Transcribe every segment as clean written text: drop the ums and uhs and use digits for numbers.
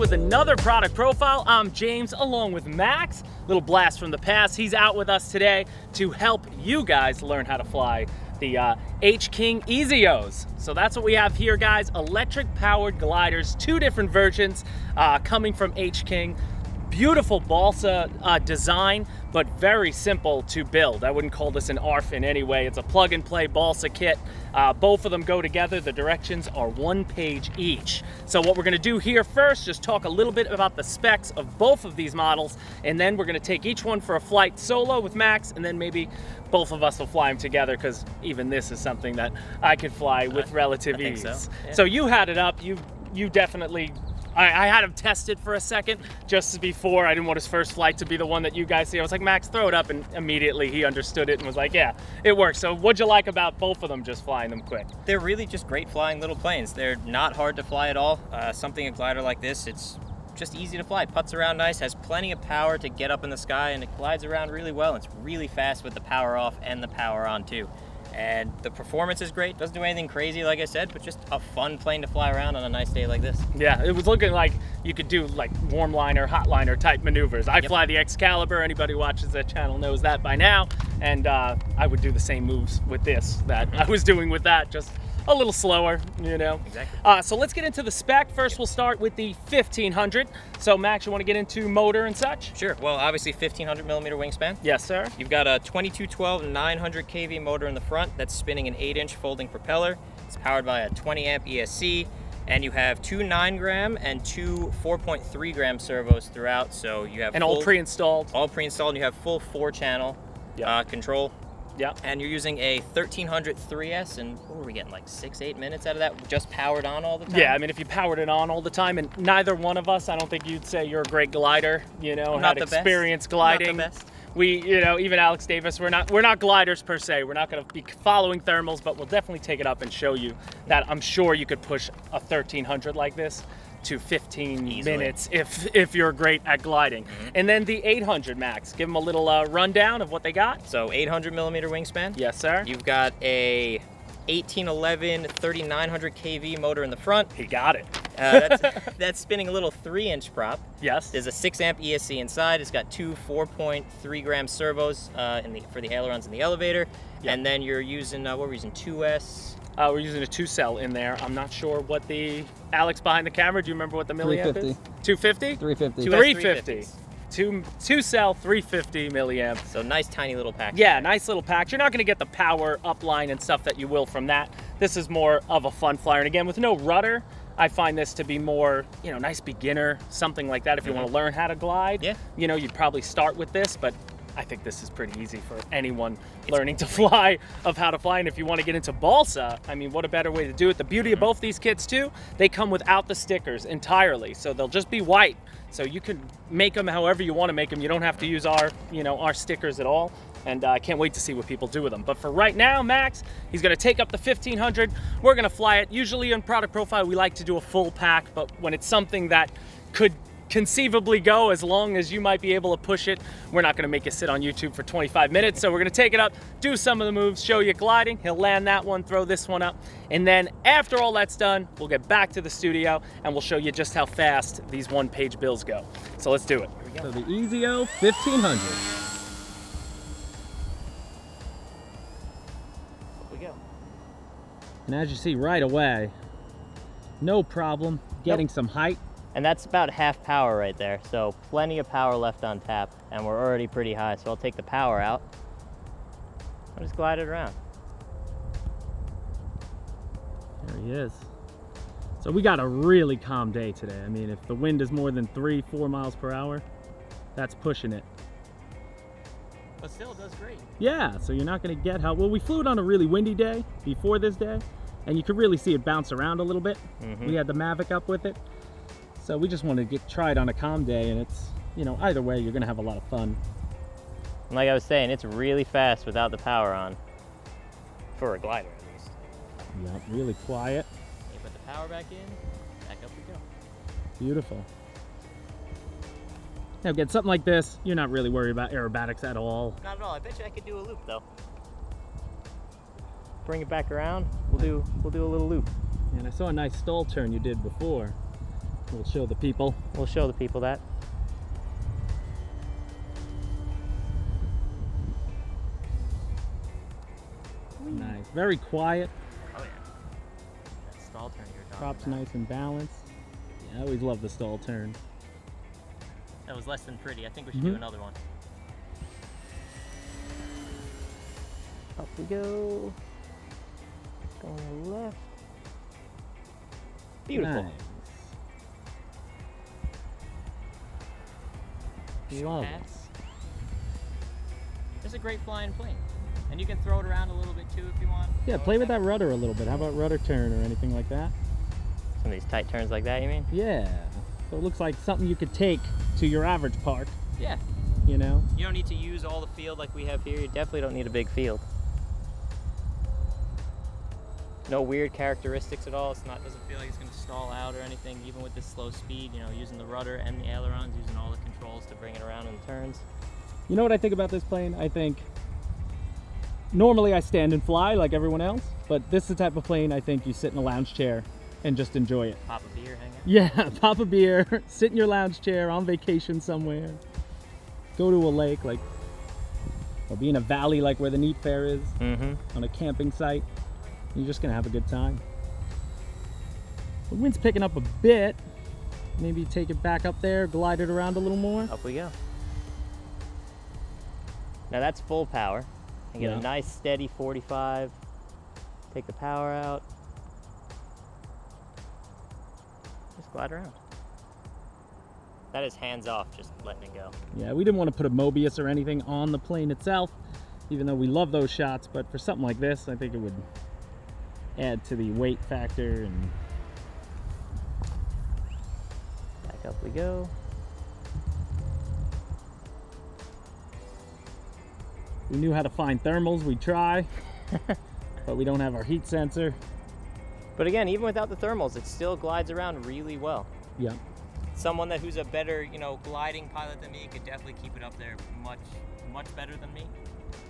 with another product profile. I'm James along with Max. Little blast from the past. He's out with us today to help you guys learn how to fly the HKing EZ10s. So that's what we have here, guys. Electric powered gliders, two different versions coming from HKing. Beautiful balsa design, but very simple to build. I wouldn't call this an ARF in any way. It's a plug and play balsa kit. Both of them go together. The directions are one page each. So what we're gonna do here first, just talk a little bit about the specs of both of these models, and then we're gonna take each one for a flight solo with Max, and then maybe both of us will fly them together, because even this is something that I could fly with relative ease. So. Yeah. So you had it up. You definitely. I had him tested for a second just before. I didn't want his first flight to be the one that you guys see. I was like, Max, throw it up, and immediately he understood it and was like, yeah, it works. So what'd you like about both of them, just flying them quick? They're really just great flying little planes. They're not hard to fly at all. Something a glider like this, it's just easy to fly. Puts around nice, has plenty of power to get up in the sky, and it glides around really well. It's really fast with the power off and the power on too. And the performance is great. Doesn't do anything crazy, like I said, but just a fun plane to fly around on a nice day like this. Yeah, it was looking like you could do like warm liner, hot liner type maneuvers. I fly the Excalibur. Anybody who watches that channel knows that by now. And I would do the same moves with this that I was doing with that, just a little slower, you know. Exactly. So let's get into the spec. First, we'll start with the 1500. So Max, you want to get into motor and such? Sure. Well, obviously 1500 millimeter wingspan. Yes, sir. You've got a 2212 900 kV motor in the front that's spinning an 8-inch folding propeller. It's powered by a 20 amp ESC, and you have two 9-gram and two 4.3 gram servos throughout. So you have all pre-installed. All pre-installed. And you have full 4-channel control. Yeah. And you're using a 1300 3S, and what were we getting, like 6-8 minutes out of that, just powered on all the time? Yeah, I mean, if you powered it on all the time, and neither one of us, I don't think you'd say you're a great glider, you know, had experience gliding. Not the best. We, you know, even Alex Davis, we're not gliders per se. We're not going to be following thermals, but we'll definitely take it up and show you that I'm sure you could push a 1300 like this to 15 easily. Minutes if you're great at gliding. And then the 800, Max, give them a little rundown of what they got. So 800 millimeter wingspan. Yes, sir. You've got a 1811 3900 kV motor in the front. He got it. That's spinning a little 3-inch prop. Yes. There's a 6 amp ESC inside. It's got two 4.3 gram servos for the ailerons in the elevator. Yep. And then you're using, what were we using, 2S? We're using a 2-cell in there. I'm not sure what the, Alex behind the camera, do you remember what the milliamp is? 250? 350. 350. 2-cell 350 milliamp. So nice tiny little pack. Yeah, nice little pack. You're not going to get the power upline and stuff that you will from that. This is more of a fun flyer. And again, with no rudder, I find this to be more, you know, nice beginner, something like that. If you want to learn how to glide, you know, you'd probably start with this, but I think this is pretty easy for anyone learning to fly, of how to fly. And if you want to get into balsa, I mean, what a better way to do it. The beauty of both these kits too, they come without the stickers entirely. So they'll just be white. So you can make them however you want to make them. You don't have to use our, you know, our stickers at all. And I can't wait to see what people do with them. But for right now, Max, he's going to take up the 1500. We're going to fly it. Usually in product profile, we like to do a full pack, but when it's something that could conceivably go as long as you might be able to push it, we're not going to make you sit on YouTube for 25 minutes. So we're going to take it up, do some of the moves, show you gliding. He'll land that one, throw this one up, and then after all that's done, we'll get back to the studio and we'll show you just how fast these one-page bills go. So let's do it. Here we go. So the EZ10 1500. Here we go. And as you see right away, no problem getting some height. And that's about half power right there. So plenty of power left on tap, and we're already pretty high. So I'll take the power out. I'll just glide it around. There he is. So we got a really calm day today. I mean, if the wind is more than 3-4 miles per hour, that's pushing it. But still, it does great. Yeah, so you're not gonna get how, well, we flew it on a really windy day before this day, and you could really see it bounce around a little bit. We had the Mavic up with it. So we just want to try it on a calm day, and it's, you know, either way, you're going to have a lot of fun. And like I was saying, it's really fast without the power on, for a glider at least. Yeah, really quiet. You put the power back in, back up we go. Beautiful. Now again, something like this, you're not really worried about aerobatics at all. Not at all. I bet you I could do a loop though. Bring it back around, we'll do a little loop. And I saw a nice stall turn you did before. We'll show the people. We'll show the people that. Nice. Very quiet. Oh yeah. That stall turn you're talking Prop's about. nice and balanced. Yeah, I always love the stall turn. That was less than pretty. I think we should do another one. Up we go. Going left. Beautiful. Nice. Short Love it. hats. It's a great flying plane. And you can throw it around a little bit too if you want. Yeah, play with that rudder a little bit. How about rudder turn or anything like that? Some of these tight turns like that, you mean? Yeah. So it looks like something you could take to your average park, Yeah. you know? You don't need to use all the field like we have here. You definitely don't need a big field. No weird characteristics at all. Doesn't feel like it's going to stall out or anything, even with this slow speed. You know, using the rudder and the ailerons, using all the controls to bring it around in the turns. You know what I think about this plane? I think normally I stand and fly like everyone else, but this is the type of plane I think you sit in a lounge chair and just enjoy it. Pop a beer, hang out. Yeah, pop a beer, sit in your lounge chair on vacation somewhere, go to a lake, like, or be in a valley like where the Neat Fair is, on a camping site. You're just gonna have a good time. The wind's picking up a bit. Maybe take it back up there, glide it around a little more. Up we go. Now that's full power. And get Yeah. a nice steady 45. Take the power out. Just glide around. That is hands off, just letting it go. Yeah, we didn't want to put a Mobius or anything on the plane itself, even though we love those shots, but for something like this, I think it would add to the weight factor. And Back up we go. we knew how to find thermals, we'd try, but we don't have our heat sensor. But again, even without the thermals, it still glides around really well. Yeah. Someone who's a better, you know, gliding pilot than me could definitely keep it up there much better than me.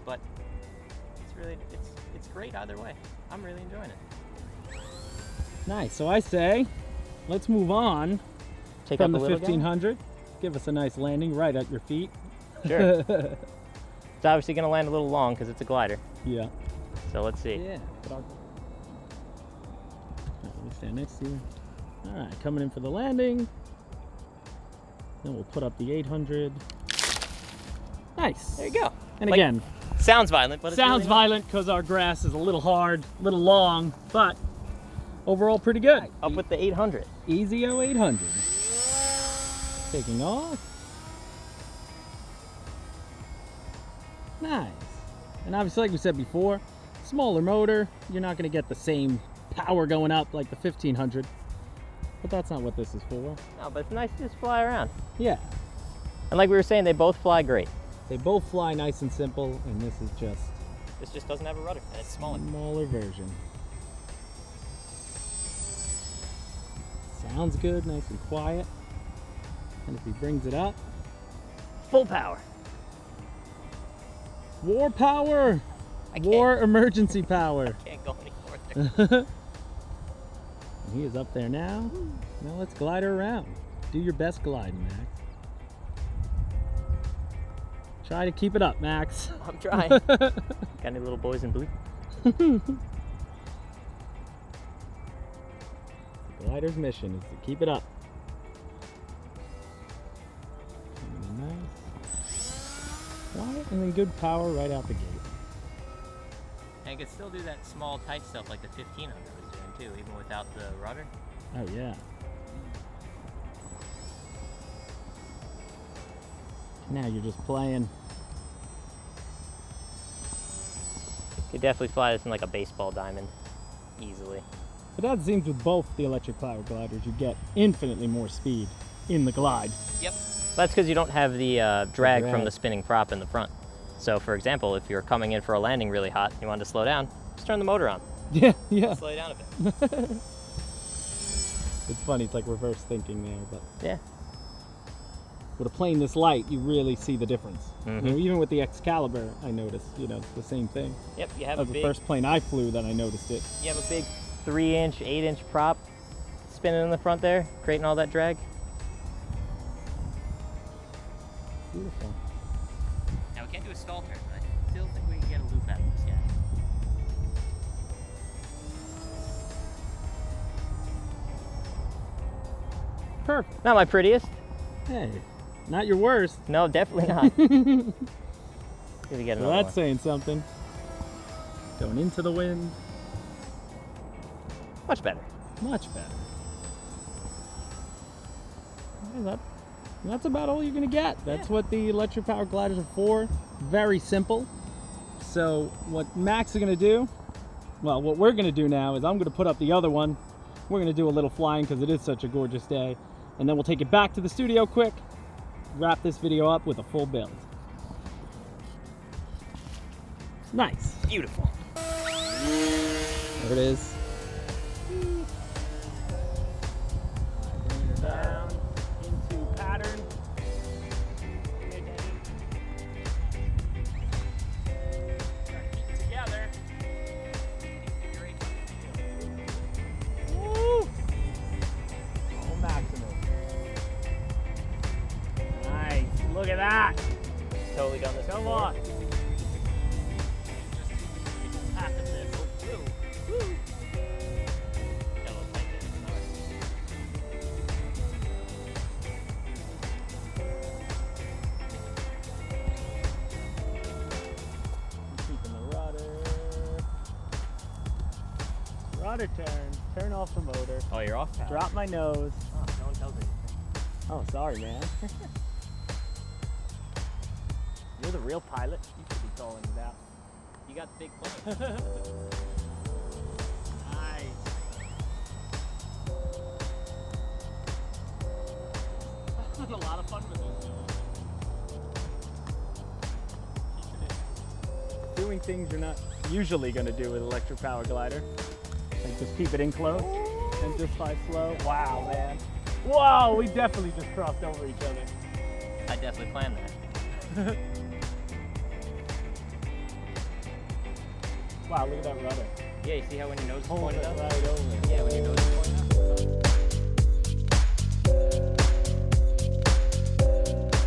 But it's really, it's great either way. I'm really enjoying it. Nice, so I say, let's move on Take from up the a little 1500. Give us a nice landing right at your feet. Sure. It's obviously going to land a little long because it's a glider. Yeah. So let's see. Yeah. Let me stand next to you. All right, coming in for the landing. Then we'll put up the 800. Nice. There you go. And Like, again, sounds violent, but it's sounds really not. violent because our grass is a little hard, a little long, but overall pretty good. Up with the 800. EZ10 800. Taking off. Nice. And obviously, like we said before, smaller motor, you're not going to get the same power going up like the 1500. But that's not what this is for. No, but it's nice to just fly around. Yeah. And like we were saying, they both fly great. They both fly nice and simple, and this is just This just doesn't have a rudder, and it's smaller. smaller version. Sounds good, nice and quiet. And if he brings it up, Full power. war power! I can't, War emergency power. can't go any further. And he is up there now. Now let's glide her around. Do your best gliding, Max. Try to keep it up, Max. I'm trying. Got any little boys in blue? The glider's mission is to keep it up. Nice. Quiet and then good power right out the gate. And it can still do that small, tight stuff like the 1500 was doing too, even without the rudder. Oh yeah. Now you're just playing. Could definitely fly this in like a baseball diamond, easily. But that seems with both the electric power gliders, you get infinitely more speed in the glide. Yep. That's because you don't have the drag from drag. the spinning prop in the front. So for example, if you're coming in for a landing really hot, you wanted to slow down, just turn the motor on. Yeah, yeah. Slow it down a bit. It's funny, it's like reverse thinking there, but Yeah. with a plane this light, you really see the difference. Mhm. You know, even with the Excalibur, I noticed, you know, the same thing. Yep, you have That was a the big, first plane I flew that I noticed it. you have a big 3-inch, 8-inch prop. spinning in the front there, creating all that drag. Beautiful. Now we can't do a stall turn, but I still think we can get a loop out of this guy. Perfect. Not my prettiest. Hey, not your worst. No, definitely not. Maybe get another Well, that's one. saying something. Going into the wind. Much better. Much better. Yeah, that's about all you're gonna get. That's what the electric power gliders are for. Very simple. So what Max is gonna do, well, what we're gonna do now is I'm gonna put up the other one. We're gonna do a little flying because it is such a gorgeous day. And then we'll take it back to the studio quick, wrap this video up with a full build. Nice. Beautiful. There it is. Bring it down into pattern. Together. Woo! Oh, maximum. Nice. Look at that. Totally done this. Come before. on. Half of this. Woo. Woo. Got a little tight there, sorry. Keeping the rudder. Rudder turn. Turn off the motor. Oh, you're off. Drop my nose. Oh, no one tells me. Oh, sorry, man. You're the real pilot. You should be calling it out. You got big plans. Nice. That was a lot of fun with this. Doing things you're not usually going to do with electric power glider. Like just keep it in close and just fly slow. Wow, man. Whoa, we definitely just crossed over each other. I definitely planned that. Wow, look at that rudder. Yeah, you see how when your nose is Hold pointed it up? right over. Yeah, when your nose is pointed up.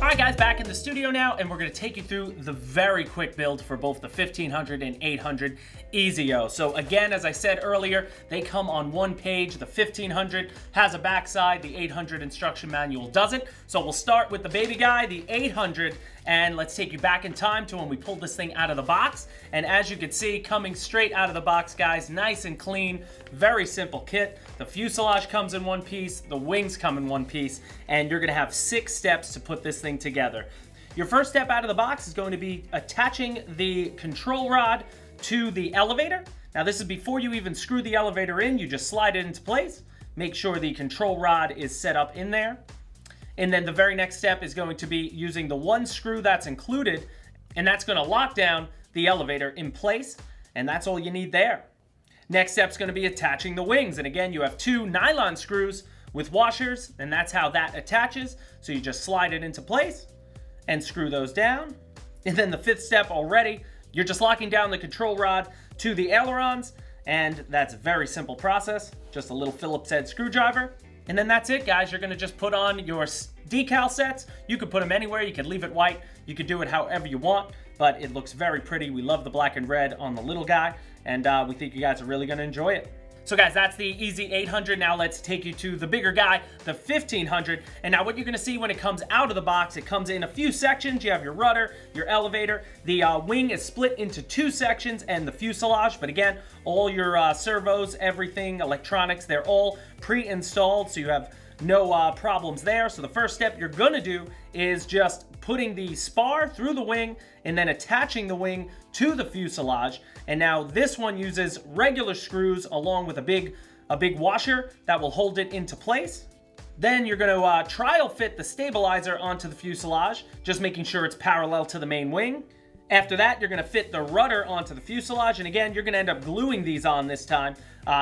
All right, guys, back in the studio now, and we're going to take you through the very quick build for both the 1500 and 800 EZO. So again, as I said earlier, they come on one page. The 1500 has a backside, the 800 instruction manual doesn't. So we'll start with the baby guy, the 800, and let's take you back in time to when we pulled this thing out of the box. And as you can see, coming straight out of the box, guys, nice and clean, very simple kit. The fuselage comes in one piece, the wings come in one piece, and you're gonna have 6 steps to put this thing together. Your first step out of the box is going to be attaching the control rod to the elevator. Now this is before you even screw the elevator in, you just slide it into place. Make sure the control rod is set up in there. And then the very next step is going to be using the one screw that's included, and that's gonna lock down the elevator in place, and that's all you need there. Next step's gonna be attaching the wings, and again, you have 2 nylon screws with washers, and that's how that attaches. So you just slide it into place and screw those down. And then the 5th step already, you're just locking down the control rod to the ailerons, and that's a very simple process, just a little Phillips head screwdriver. And then that's it, guys. You're gonna just put on your decal sets. You could put them anywhere. You could leave it white. You could do it however you want, but it looks very pretty. We love the black and red on the little guy, and we think you guys are really gonna enjoy it. So guys, that's the EZ800. Now let's take you to the bigger guy, the 1500. And now what you're gonna see when it comes out of the box, it comes in a few sections. You have your rudder, your elevator. The wing is split into 2 sections, and the fuselage. But again, all your servos, everything, electronics, they're all pre-installed, so you have no problems there. So the first step you're gonna do is just putting the spar through the wing and then attaching the wing to the fuselage. And now this one uses regular screws along with a big washer that will hold it into place. Then you're gonna trial fit the stabilizer onto the fuselage, just making sure it's parallel to the main wing. After that, you're gonna fit the rudder onto the fuselage, and again, you're gonna end up gluing these on this time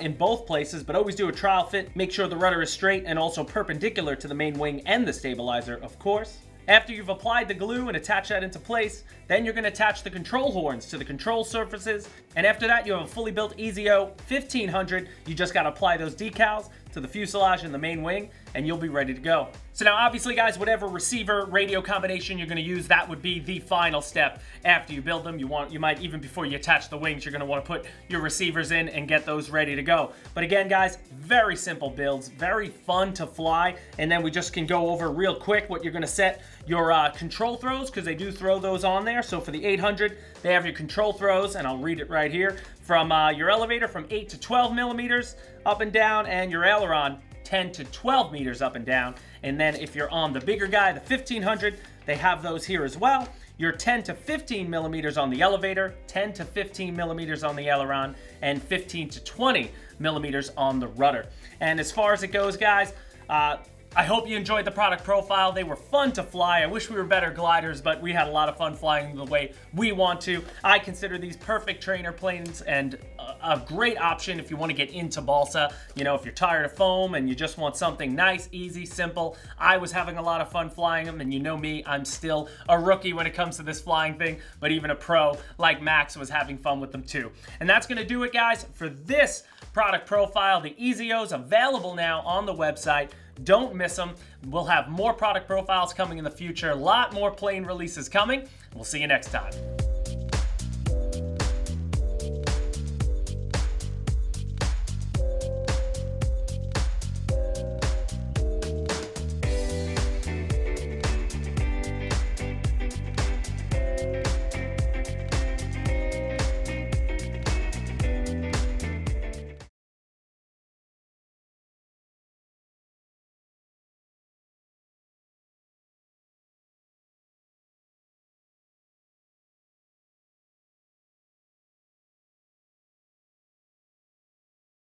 in both places, but always do a trial fit. Make sure the rudder is straight and also perpendicular to the main wing and the stabilizer, of course. After you've applied the glue and attached that into place, then you're gonna attach the control horns to the control surfaces, and after that, you have a fully built EZO 1500. You just gotta apply those decals. to the fuselage and the main wing, and you'll be ready to go. So now obviously guys, whatever receiver radio combination you're gonna use, that would be the final step after you build them. You might, even before you attach the wings, you're gonna wanna put your receivers in and get those ready to go. But again guys, very simple builds, very fun to fly, and then we just can go over real quick what you're gonna set your control throws, because they do throw those on there. So for the 800, they have your control throws, and I'll read it right here, from your elevator from 8 to 12 millimeters up and down, and your aileron 10 to 12 meters up and down. And then if you're on the bigger guy, the 1500, they have those here as well. You're 10 to 15 millimeters on the elevator, 10 to 15 millimeters on the aileron, and 15 to 20 millimeters on the rudder. And as far as it goes, guys, I hope you enjoyed the product profile. They were fun to fly. I wish we were better gliders, but we had a lot of fun flying the way we want to. I consider these perfect trainer planes and a great option if you want to get into balsa. You know, if you're tired of foam and you just want something nice, easy, simple. I was having a lot of fun flying them, and you know me, I'm still a rookie when it comes to this flying thing, but even a pro like Max was having fun with them too. And that's going to do it, guys, for this product profile. The EZOs available now on the website. Don't miss them. We'll have more product profiles coming in the future. A lot more plane releases coming. We'll see you next time.